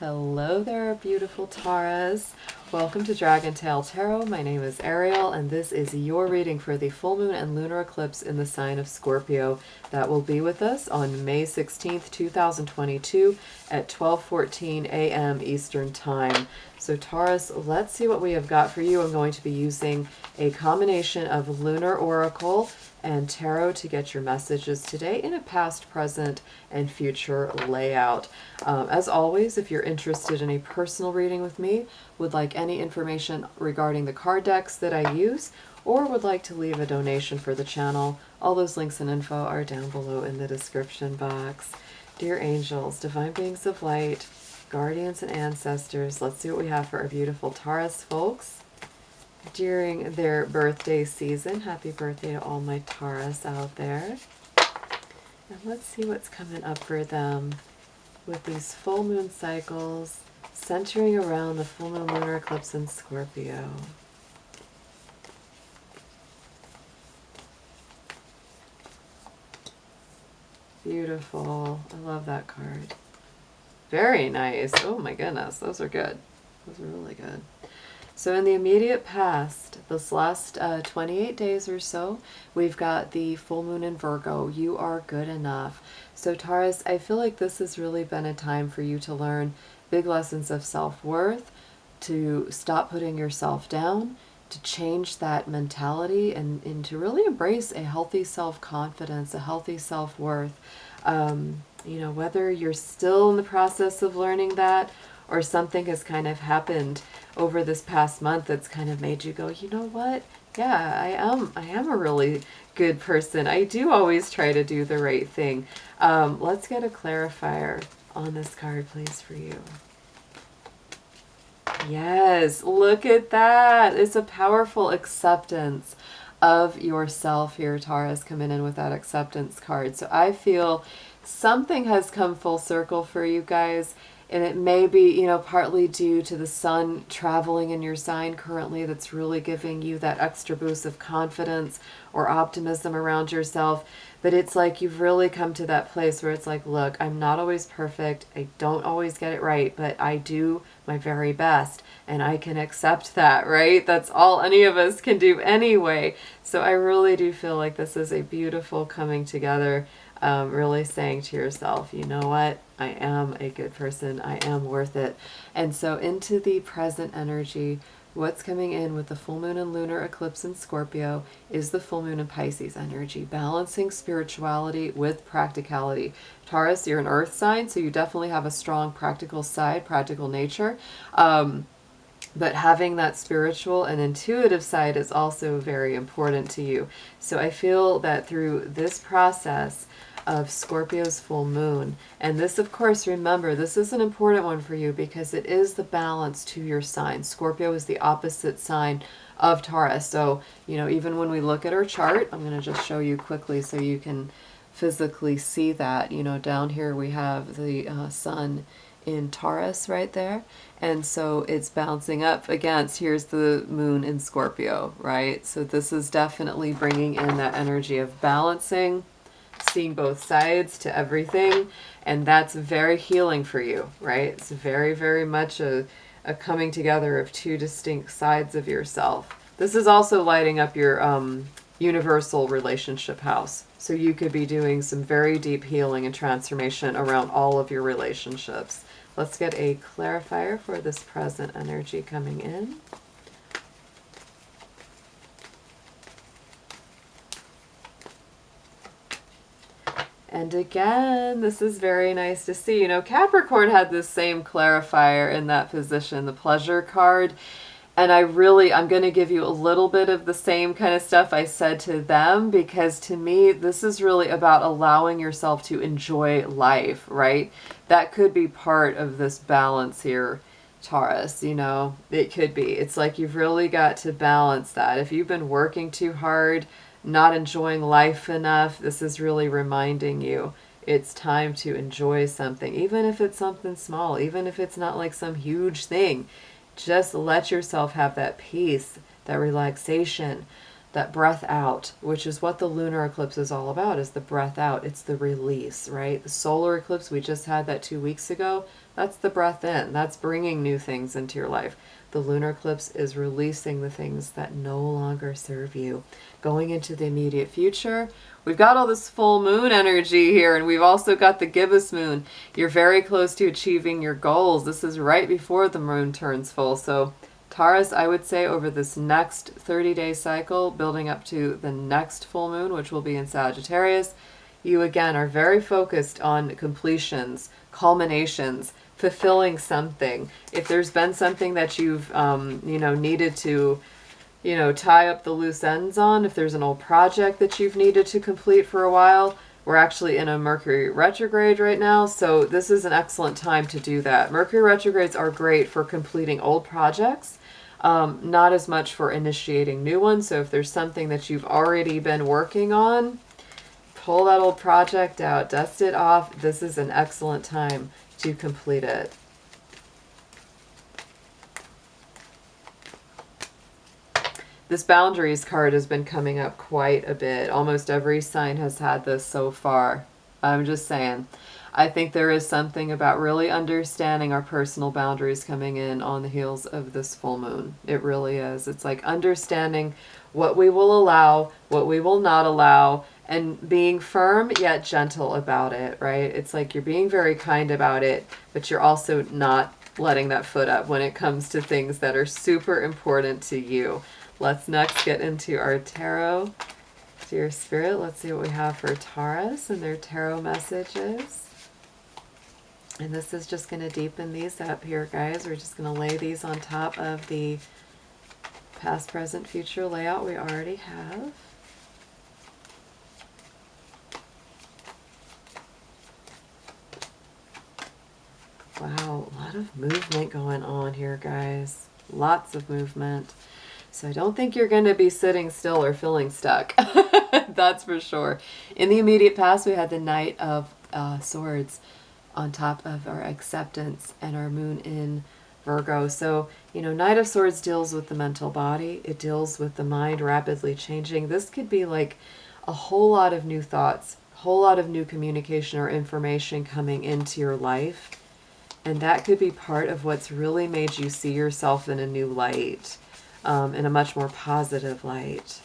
Hello there, beautiful Taurus. Welcome to Dragon Tail Tarot. My name is Ariel, and this is your reading for the full moon and lunar eclipse in the sign of Scorpio. That will be with us on May 16th, 2022 at 12:14 a.m. Eastern Time. So Taurus, let's see what we have got for you. I'm going to be using a combination of lunar oracle and tarot to get your messages today in a past, present, and future layout. As always, if you're interested in a personal reading with me, would like any information regarding the card decks that I use, or would like to leave a donation for the channel, all those links and info are down below in the description box. Dear angels, divine beings of light, guardians and ancestors, let's see what we have for our beautiful Taurus folks during their birthday season. Happy birthday to all my Taurus out there. And let's see what's coming up for them with these full moon cycles centering around the full moon lunar eclipse in Scorpio. Beautiful. I love that card. Very nice. Oh my goodness, those are good. Those are really good. So in the immediate past, this last 28 days or so, we've got the full moon in Virgo. You are good enough. So Taurus, I feel like this has really been a time for you to learn big lessons of self-worth, to stop putting yourself down, to change that mentality, and to really embrace a healthy self-confidence, a healthy self-worth. You know, whether you're still in the process of learning that, or something has kind of happened over this past month that's kind of made you go, you know what? Yeah, I am a really good person. I do always try to do the right thing. Let's get a clarifier on this card, please, for you. Yes, look at that. It's a powerful acceptance of yourself here, Taurus, coming in with that acceptance card. So I feel something has come full circle for you guys. And it may be, you know, partly due to the sun traveling in your sign currently that's really giving you that extra boost of confidence or optimism around yourself. But it's like you've really come to that place where it's like, look, I'm not always perfect. I don't always get it right, but I do my very best. And I can accept that, right? That's all any of us can do anyway. So I really do feel like this is a beautiful coming together. Really saying to yourself, you know what? I am a good person. I am worth it. And so into the present energy, what's coming in with the full moon and lunar eclipse in Scorpio is the full moon and Pisces energy, balancing spirituality with practicality. Taurus, you're an earth sign, so you definitely have a strong practical side, practical nature. But having that spiritual and intuitive side is also very important to you. So I feel that through this process of Scorpio's full moon, and this, of course, remember, this is an important one for you because it is the balance to your sign. Scorpio is the opposite sign of Taurus. So, you know, even when we look at our chart, I'm going to just show you quickly so you can physically see that. You know, down here we have the sun in Taurus right there, and so it's bouncing up against, here's the moon in Scorpio, right? So this is definitely bringing in that energy of balancing, seeing both sides to everything, and that's very healing for you, right? It's very, very much a coming together of two distinct sides of yourself. This is also lighting up your universal relationship house. So you could be doing some very deep healing and transformation around all of your relationships. Let's get a clarifier for this present energy coming in. And again, this is very nice to see. You know, Capricorn had this same clarifier in that position, the pleasure card. And I'm going to give you a little bit of the same kind of stuff I said to them, because to me, this is really about allowing yourself to enjoy life, right? That could be part of this balance here, Taurus, you know, it could be. It's like you've really got to balance that. If you've been working too hard, not enjoying life enough, this is really reminding you it's time to enjoy something, even if it's something small, even if it's not like some huge thing. Just let yourself have that peace, that relaxation, that breath out, which is what the lunar eclipse is all about, is the breath out. It's the release, right? The solar eclipse, we just had that 2 weeks ago. That's the breath in. That's bringing new things into your life. The lunar eclipse is releasing the things that no longer serve you. Going into the immediate future, we've got all this full moon energy here, and we've also got the gibbous moon. You're very close to achieving your goals. This is right before the moon turns full. So Taurus, I would say over this next 30-day cycle, building up to the next full moon, which will be in Sagittarius, you again are very focused on completions, culminations, fulfilling something. If there's been something that you've, needed to, tie up the loose ends on, if there's an old project that you've needed to complete for a while, we're actually in a Mercury retrograde right now, so this is an excellent time to do that. Mercury retrogrades are great for completing old projects, not as much for initiating new ones. So if there's something that you've already been working on, pull that old project out, dust it off. This is an excellent time to complete it. This boundaries card has been coming up quite a bit. Almost every sign has had this so far. I'm just saying. I think there is something about really understanding our personal boundaries coming in on the heels of this full moon. It really is. It's like understanding what we will allow, what we will not allow, and being firm yet gentle about it, right? It's like you're being very kind about it, but you're also not letting that foot up when it comes to things that are super important to you. Let's next get into our tarot. Dear Spirit, let's see what we have for Taurus and their tarot messages. And this is just going to deepen these up here, guys. We're just going to lay these on top of the past, present, future layout we already have. Wow, a lot of movement going on here, guys. Lots of movement. So I don't think you're going to be sitting still or feeling stuck. That's for sure. In the immediate past, we had the Knight of Swords on top of our acceptance and our moon in Virgo. So, Knight of Swords deals with the mental body. It deals with the mind rapidly changing. This could be like a whole lot of new thoughts, a whole lot of new communication or information coming into your life. And that could be part of what's really made you see yourself in a new light, in a much more positive light.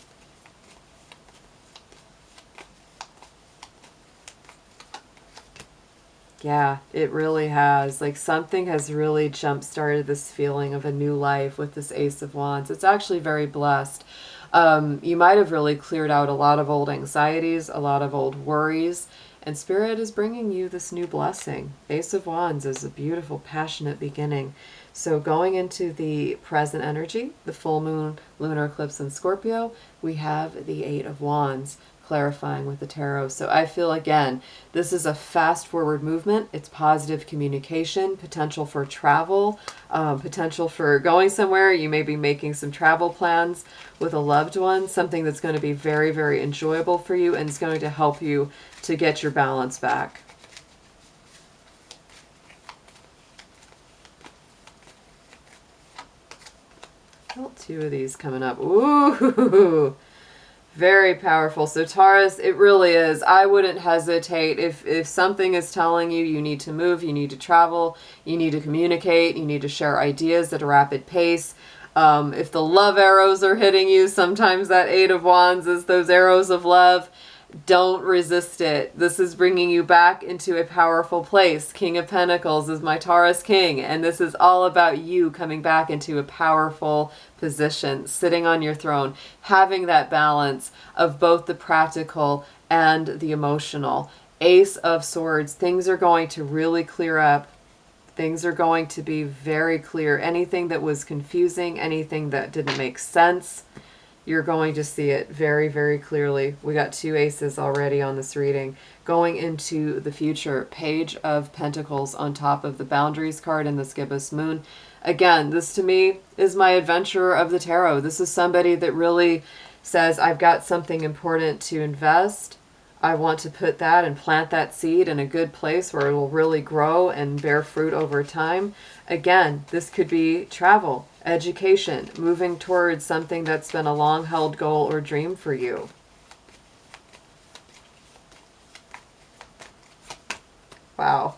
Yeah, it really has. Like something has really jump-started this feeling of a new life with this Ace of Wands. It's actually very blessed. You might have really cleared out a lot of old anxieties, a lot of old worries, and Spirit is bringing you this new blessing. Ace of Wands is a beautiful, passionate beginning. So going into the present energy, the full moon, lunar eclipse in Scorpio, we have the Eight of Wands clarifying with the tarot. So I feel, again, this is a fast forward movement. It's positive communication, potential for travel, potential for going somewhere. You may be making some travel plans with a loved one, something that's going to be very, very enjoyable for you and is going to help you to get your balance back. Two of these coming up. Ooh, very powerful. So Taurus, it really is. I wouldn't hesitate if something is telling you you need to move, you need to travel, you need to communicate, you need to share ideas at a rapid pace. If the love arrows are hitting you, sometimes that Eight of Wands is those arrows of love. Don't resist it. This is bringing you back into a powerful place. King of Pentacles is my Taurus king, and this is all about you coming back into a powerful position, sitting on your throne, having that balance of both the practical and the emotional. Ace of Swords, things are going to really clear up. Things are going to be very clear. Anything that was confusing, anything that didn't make sense, you're going to see it very, very clearly. We got two aces already on this reading. Going into the future, Page of Pentacles on top of the Boundaries card and the gibbous moon. Again, this to me is my adventurer of the tarot. This is somebody that really says, I've got something important to invest. I want to put that and plant that seed in a good place where it will really grow and bear fruit over time. Again, this could be travel, education, moving towards something that's been a long-held goal or dream for you. Wow.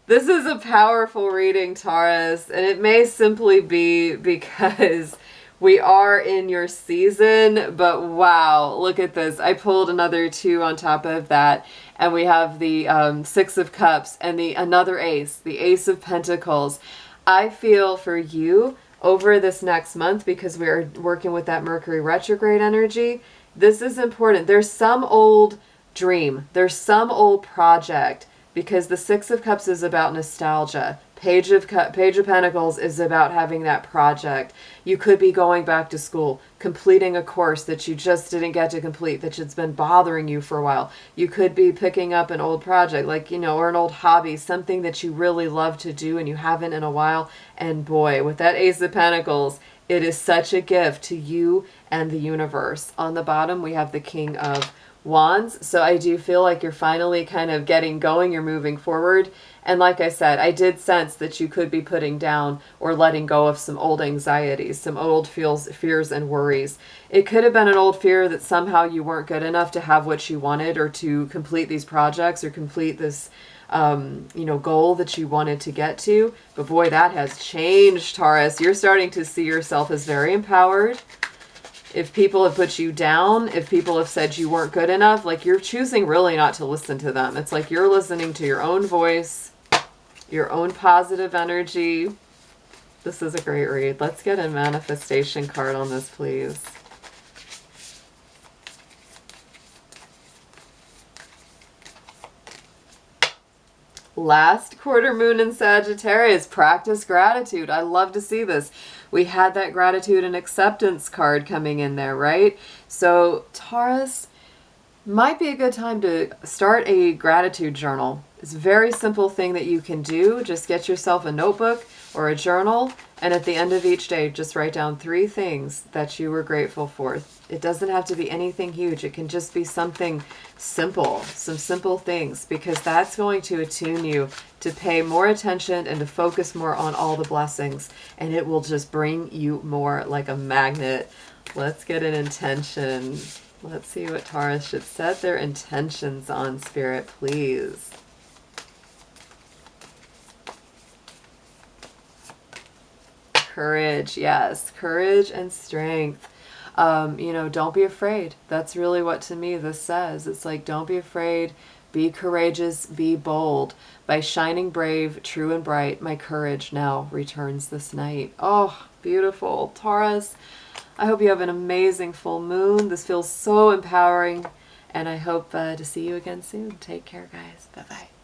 This is a powerful reading, Taurus, and it may simply be because we are in your season, but wow, look at this. I pulled another 2 on top of that, and we have the 6 of Cups and another ace, the Ace of Pentacles. I feel for you over this next month, because we are working with that Mercury retrograde energy, this is important. There's some old dream, there's some old project, because the 6 of Cups is about nostalgia. Page of Pentacles is about having that project. You could be going back to school, completing a course that you just didn't get to complete, that's been bothering you for a while. You could be picking up an old project, like, you know, or an old hobby, something that you really love to do and you haven't in a while. And boy, with that Ace of Pentacles, it is such a gift to you and the universe. On the bottom, we have the King of Wands. So I do feel like you're finally kind of getting going, you're moving forward. And like I said, I did sense that you could be putting down or letting go of some old anxieties, some old fears and worries. It could have been an old fear that somehow you weren't good enough to have what you wanted, or to complete these projects, or complete this you know, goal that you wanted to get to. But boy, that has changed, Taurus. You're starting to see yourself as very empowered. If people have put you down, if people have said you weren't good enough, like, you're choosing really not to listen to them. It's like you're listening to your own voice, your own positive energy. This is a great read. Let's get a manifestation card on this, please. Last quarter moon in Sagittarius. Practice gratitude. I love to see this. We had that gratitude and acceptance card coming in there, right? So Taurus, might be a good time to start a gratitude journal. It's a very simple thing that you can do. Just get yourself a notebook or a journal, and at the end of each day, just write down 3 things that you were grateful for. It doesn't have to be anything huge. It can just be something simple, some simple things, because that's going to attune you to pay more attention and to focus more on all the blessings, and it will just bring you more like a magnet. Let's get an intention. Let's see what Taurus should set their intentions on, Spirit, please. Courage, yes, courage and strength. You know, don't be afraid. That's really what, to me, this says. It's like, don't be afraid, be courageous, be bold. By shining brave, true and bright, my courage now returns this night. Oh, beautiful. Taurus, I hope you have an amazing full moon. This feels so empowering, and I hope to see you again soon. Take care, guys. Bye-bye.